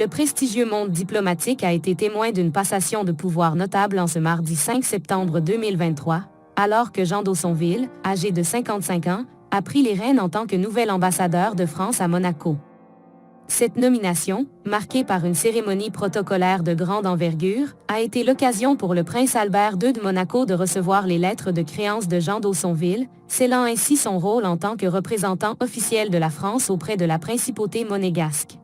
Le prestigieux monde diplomatique a été témoin d'une passation de pouvoir notable en ce mardi 5 septembre 2023, alors que Jean d'Haussonville, âgé de 55 ans, a pris les rênes en tant que nouvel ambassadeur de France à Monaco. Cette nomination, marquée par une cérémonie protocolaire de grande envergure, a été l'occasion pour le prince Albert II de Monaco de recevoir les lettres de créance de Jean d'Haussonville, scellant ainsi son rôle en tant que représentant officiel de la France auprès de la principauté monégasque.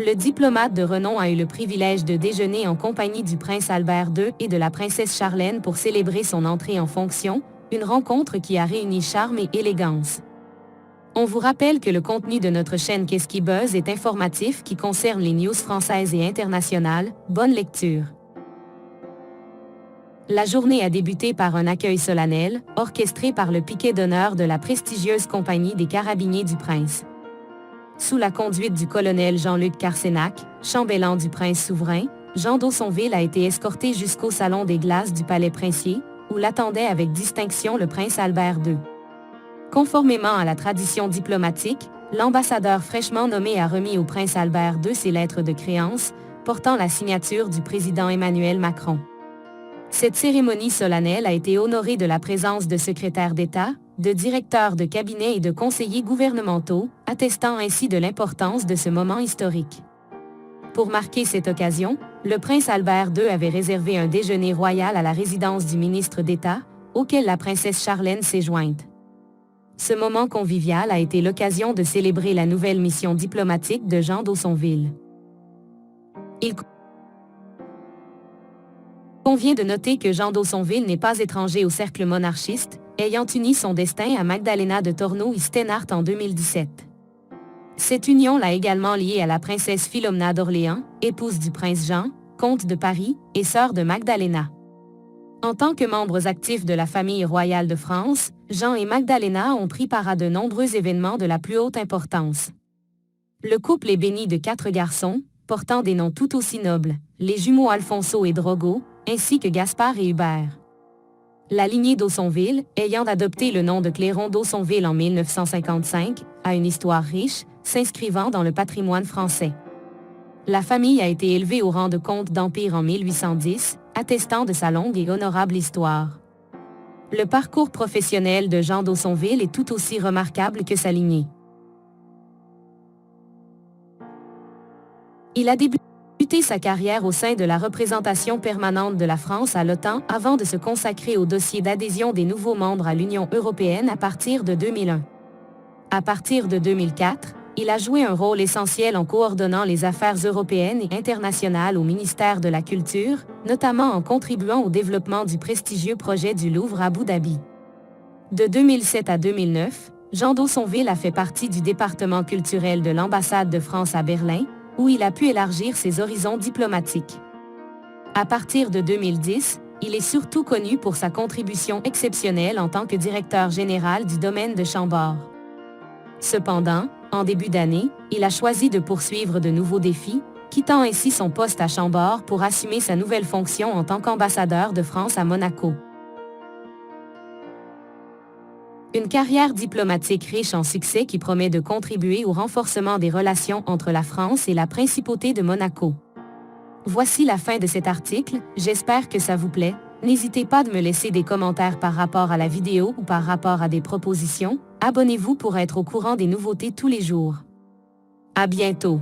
Le diplomate de renom a eu le privilège de déjeuner en compagnie du prince Albert II et de la princesse Charlène pour célébrer son entrée en fonction, une rencontre qui a réuni charme et élégance. On vous rappelle que le contenu de notre chaîne Qu'est-ce qui buzz est informatif qui concerne les news françaises et internationales. Bonne lecture. La journée a débuté par un accueil solennel, orchestré par le piquet d'honneur de la prestigieuse compagnie des Carabiniers du Prince. Sous la conduite du colonel Jean-Luc Carsenac, chambellan du prince souverain, Jean d'Haussonville a été escorté jusqu'au salon des glaces du palais princier, où l'attendait avec distinction le prince Albert II. Conformément à la tradition diplomatique, l'ambassadeur fraîchement nommé a remis au prince Albert II ses lettres de créance, portant la signature du président Emmanuel Macron. Cette cérémonie solennelle a été honorée de la présence de secrétaires d'État, de directeurs de cabinet et de conseillers gouvernementaux, attestant ainsi de l'importance de ce moment historique. Pour marquer cette occasion, le prince Albert II avait réservé un déjeuner royal à la résidence du ministre d'État, auquel la princesse Charlène s'est jointe. Ce moment convivial a été l'occasion de célébrer la nouvelle mission diplomatique de Jean d'Haussonville. Il convient de noter que Jean d'Haussonville n'est pas étranger au cercle monarchiste, ayant uni son destin à Magdalena de Torno-Istenart en 2017. Cette union l'a également lié à la princesse Philomena d'Orléans, épouse du prince Jean, comte de Paris, et sœur de Magdalena. En tant que membres actifs de la famille royale de France, Jean et Magdalena ont pris part à de nombreux événements de la plus haute importance. Le couple est béni de 4 garçons, portant des noms tout aussi nobles, les jumeaux Alfonso et Drogo, ainsi que Gaspard et Hubert. La lignée d'Haussonville, ayant adopté le nom de Clairon d'Haussonville en 1955, a une histoire riche, s'inscrivant dans le patrimoine français. La famille a été élevée au rang de comte d'Empire en 1810, attestant de sa longue et honorable histoire. Le parcours professionnel de Jean d'Haussonville est tout aussi remarquable que sa lignée. Il a débuté sa carrière au sein de la représentation permanente de la France à l'OTAN avant de se consacrer au dossier d'adhésion des nouveaux membres à l'Union européenne à partir de 2001. À partir de 2004, il a joué un rôle essentiel en coordonnant les affaires européennes et internationales au ministère de la Culture, notamment en contribuant au développement du prestigieux projet du Louvre à Abu Dhabi. De 2007 à 2009, Jean d'Haussonville a fait partie du département culturel de l'ambassade de France à Berlin, où il a pu élargir ses horizons diplomatiques. À partir de 2010, il est surtout connu pour sa contribution exceptionnelle en tant que directeur général du domaine de Chambord. Cependant, en début d'année, il a choisi de poursuivre de nouveaux défis, quittant ainsi son poste à Chambord pour assumer sa nouvelle fonction en tant qu'ambassadeur de France à Monaco. Une carrière diplomatique riche en succès qui promet de contribuer au renforcement des relations entre la France et la Principauté de Monaco. Voici la fin de cet article, j'espère que ça vous plaît. N'hésitez pas de me laisser des commentaires par rapport à la vidéo ou par rapport à des propositions. Abonnez-vous pour être au courant des nouveautés tous les jours. À bientôt.